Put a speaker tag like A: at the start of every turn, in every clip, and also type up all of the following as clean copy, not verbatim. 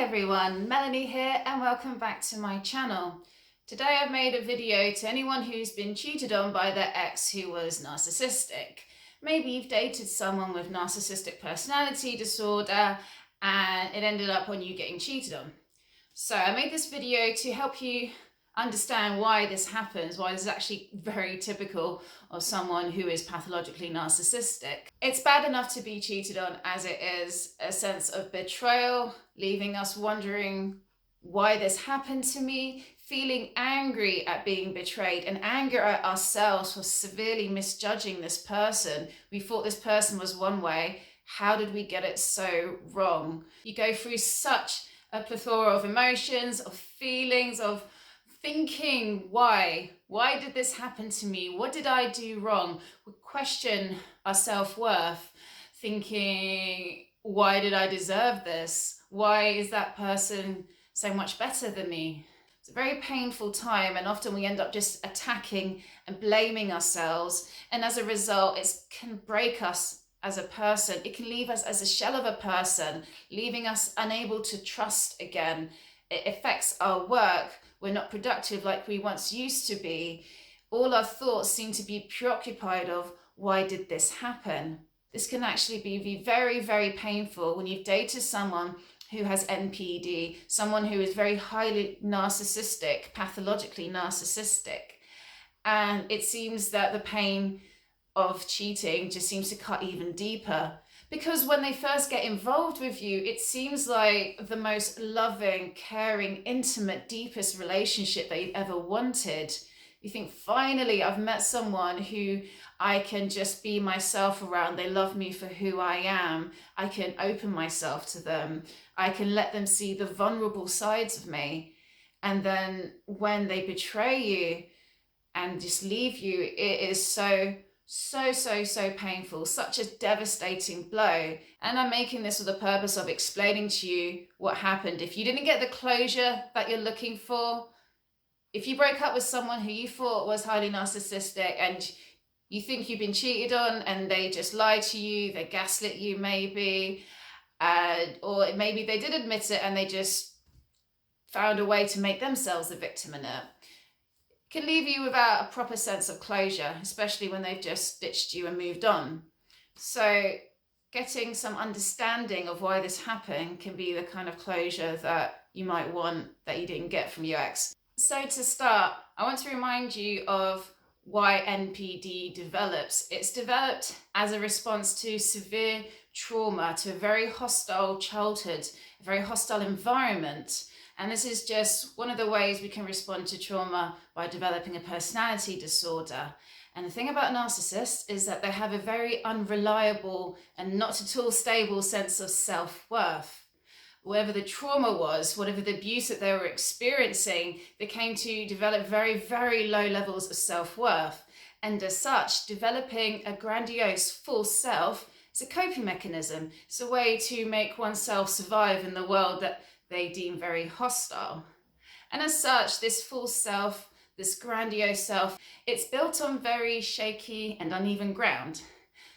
A: Hi everyone, Melanie here and welcome back to my channel. Today I've made a video to anyone who's been cheated on by their ex who was narcissistic. Maybe you've dated someone with narcissistic personality disorder and it ended up on you getting cheated on. So I made this video to help you understand why this happens, why this is actually very typical of someone who is pathologically narcissistic. It's bad enough to be cheated on as it is a sense of betrayal, leaving us wondering why this happened to me, feeling angry at being betrayed and anger at ourselves for severely misjudging this person. We thought this person was one way. How did we get it so wrong? You go through such a plethora of emotions, of feelings, of thinking, why did this happen to me? What did I do wrong? We question our self-worth, thinking, why did I deserve this? Why is that person so much better than me? It's a very painful time, and often we end up just attacking and blaming ourselves, and as a result it can break us as a person. It can leave us as a shell of a person, leaving us unable to trust again. It affects our work. We're not productive like we once used to be. All our thoughts seem to be preoccupied of, why did this happen? This can actually be very, very painful when you've dated someone who has NPD, someone who is very highly narcissistic, pathologically narcissistic. And it seems that the pain of cheating just seems to cut even deeper. Because when they first get involved with you, it seems like the most loving, caring, intimate, deepest relationship that you've ever wanted. You think, finally, I've met someone who I can just be myself around. They love me for who I am. I can open myself to them. I can let them see the vulnerable sides of me. And then when they betray you and just leave you, it is so painful, such a devastating blow. And I'm making this with the purpose of explaining to you what happened. If you didn't get the closure that you're looking for, if you broke up with someone who you thought was highly narcissistic and you think you've been cheated on and they just lied to you, they gaslit you maybe, or maybe they did admit it and they just found a way to make themselves the victim in it, can leave you without a proper sense of closure, especially when they've just ditched you and moved on. So getting some understanding of why this happened can be the kind of closure that you might want that you didn't get from your ex. So to start, I want to remind you of why NPD develops. It's developed as a response to severe trauma, to a very hostile childhood, a very hostile environment. And this is just one of the ways we can respond to trauma by developing a personality disorder. And the thing about narcissists is that they have a very unreliable and not at all stable sense of self-worth. Whatever the trauma was, whatever the abuse that they were experiencing, they came to develop very, very low levels of self-worth. And as such, developing a grandiose false self is a coping mechanism. It's a way to make oneself survive in the world that they deem very hostile. And as such, this false self, this grandiose self, it's built on very shaky and uneven ground.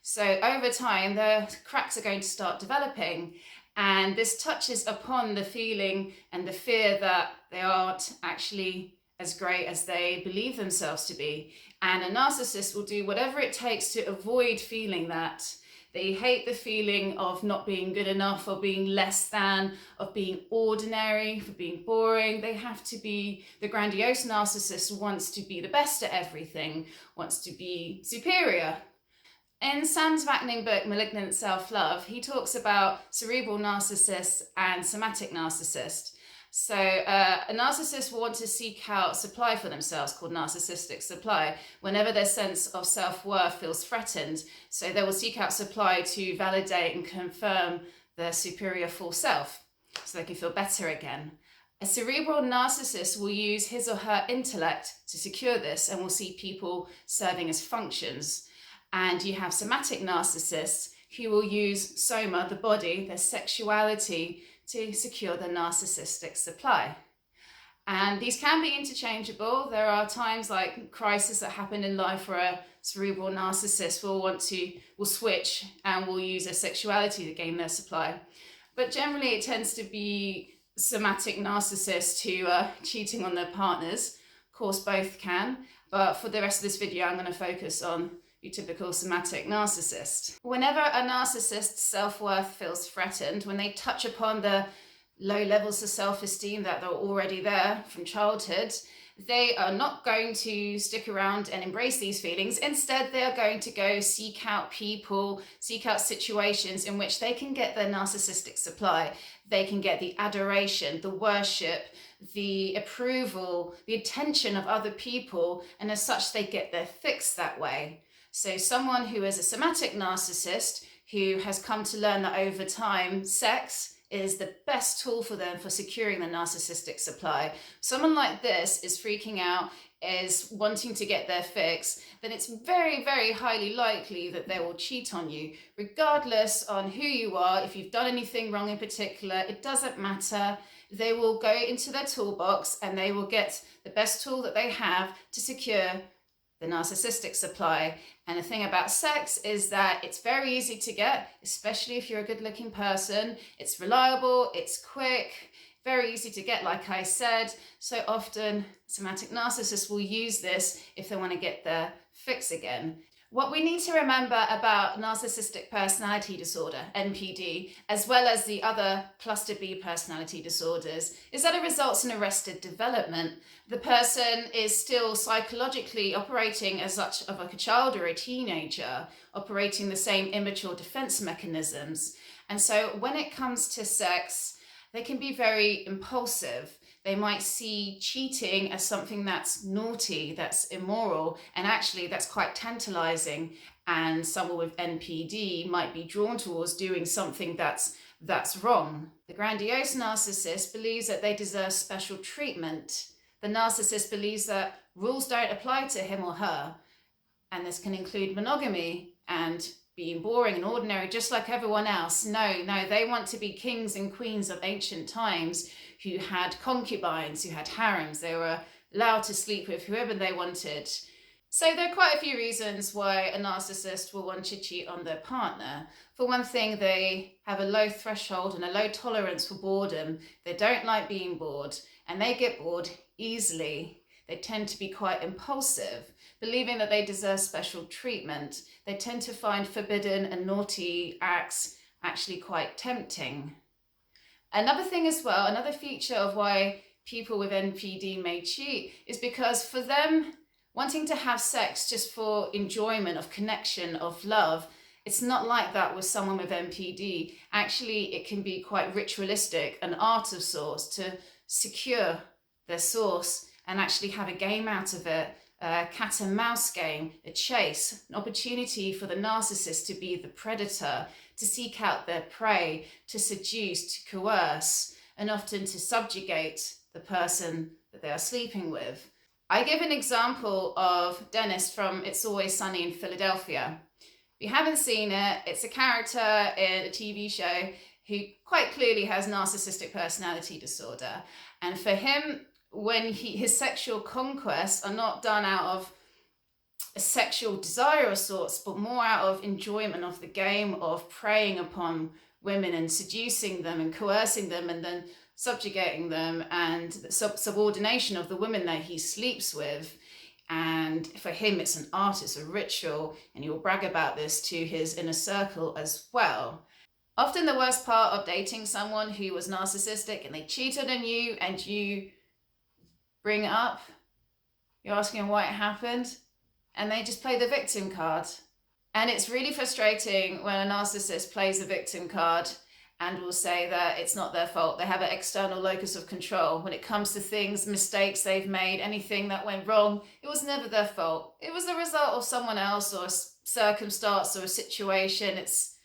A: So over time, the cracks are going to start developing, and this touches upon the feeling and the fear that they aren't actually as great as they believe themselves to be. And a narcissist will do whatever it takes to avoid feeling that. They hate the feeling of not being good enough, or being less than, of being ordinary, for being boring. They have to be, the grandiose narcissist wants to be the best at everything, wants to be superior. In Sam Vaknin's book, Malignant Self-Love, he talks about cerebral narcissists and somatic narcissists. So a narcissist will want to seek out supply for themselves, called narcissistic supply, whenever their sense of self-worth feels threatened. So they will seek out supply to validate and confirm their superior full self, so they can feel better again. A cerebral narcissist will use his or her intellect to secure this and will see people serving as functions. And you have somatic narcissists who will use soma, the body, their sexuality, to secure the narcissistic supply. And these can be interchangeable. There are times like crises that happen in life where a cerebral narcissist will switch and will use their sexuality to gain their supply. But generally it tends to be somatic narcissists who are cheating on their partners. Of course, both can, but for the rest of this video, I'm going to focus on your typical somatic narcissist. Whenever a narcissist's self-worth feels threatened, when they touch upon the low levels of self-esteem that are already there from childhood, they are not going to stick around and embrace these feelings. Instead, they are going to go seek out people, seek out situations in which they can get their narcissistic supply. They can get the adoration, the worship, the approval, the attention of other people, and as such, they get their fix that way. So someone who is a somatic narcissist, who has come to learn that over time, sex is the best tool for them for securing the narcissistic supply. Someone like this is freaking out, is wanting to get their fix, then it's very, very highly likely that they will cheat on you, regardless on who you are. If you've done anything wrong in particular, it doesn't matter. They will go into their toolbox and they will get the best tool that they have to secure the narcissistic supply. And the thing about sex is that it's very easy to get, especially if you're a good-looking person. It's reliable, it's quick, very easy to get, like I said. So often somatic narcissists will use this if they want to get their fix again. What we need to remember about narcissistic personality disorder, NPD, as well as the other cluster B personality disorders, is that it results in arrested development. The person is still psychologically operating as such of like a child or a teenager, operating the same immature defense mechanisms. And so when it comes to sex, they can be very impulsive. They might see cheating as something that's naughty, that's immoral, and actually that's quite tantalizing. And someone with NPD might be drawn towards doing something that's wrong. The grandiose narcissist believes that they deserve special treatment. The narcissist believes that rules don't apply to him or her. And this can include monogamy and being boring and ordinary, just like everyone else. No, they want to be kings and queens of ancient times who had concubines, who had harems. They were allowed to sleep with whoever they wanted. So there are quite a few reasons why a narcissist will want to cheat on their partner. For one thing, they have a low threshold and a low tolerance for boredom. They don't like being bored, and they get bored easily. They tend to be quite impulsive, believing that they deserve special treatment. They tend to find forbidden and naughty acts actually quite tempting. Another thing as well, another feature of why people with NPD may cheat is because for them, wanting to have sex just for enjoyment, of connection, of love, it's not like that with someone with NPD. Actually, it can be quite ritualistic, an art of sorts, to secure their source and actually have a game out of it. A cat and mouse game, a chase, an opportunity for the narcissist to be the predator, to seek out their prey, to seduce, to coerce, and often to subjugate the person that they are sleeping with. I give an example of Dennis from It's Always Sunny in Philadelphia. If you haven't seen it, it's a character in a TV show who quite clearly has narcissistic personality disorder. And for him, when his sexual conquests are not done out of a sexual desire of sorts, but more out of enjoyment of the game of preying upon women and seducing them and coercing them and then subjugating them, and the subordination of the women that he sleeps with. And for him, it's an art, it's a ritual, and he will brag about this to his inner circle as well. Often the worst part of dating someone who was narcissistic and they cheated on you and you bring it up, you're asking why it happened, and they just play the victim card. And it's really frustrating when a narcissist plays the victim card and will say that it's not their fault. They have an external locus of control. When it comes to things, mistakes they've made, anything that went wrong, it was never their fault. It was the result of someone else or a circumstance or a situation. It's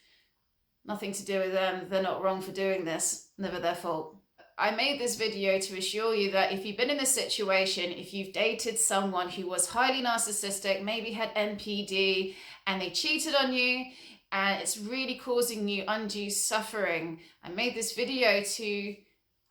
A: nothing to do with them. They're not wrong for doing this. Never their fault. I made this video to assure you that if you've been in this situation, if you've dated someone who was highly narcissistic, maybe had NPD, and they cheated on you, and it's really causing you undue suffering, I made this video to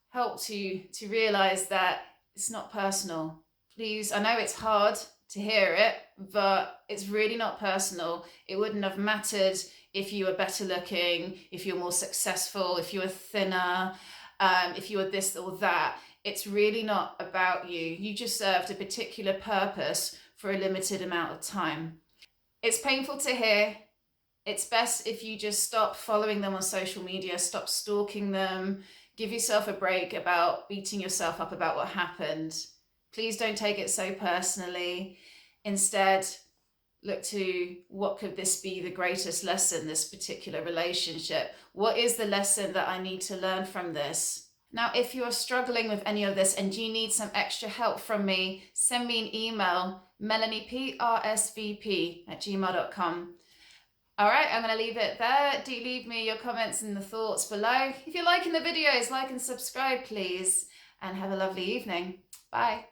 A: help to realize that it's not personal. Please, I know it's hard to hear it, but it's really not personal. It wouldn't have mattered if you were better looking, if you're more successful, if you were thinner. if you're this or that. It's really not about you. You just served a particular purpose for a limited amount of time. It's painful to hear. It's best if you just stop following them on social media, stop stalking them, give yourself a break about beating yourself up about what happened. Please don't take it so personally. Instead, look to what could this be the greatest lesson, this particular relationship? What is the lesson that I need to learn from this? Now, if you're struggling with any of this and you need some extra help from me, send me an email, melanieprsvp@gmail.com. All right, I'm going to leave it there. Do leave me your comments and the thoughts below. If you're liking the videos, like and subscribe, please. And have a lovely evening. Bye.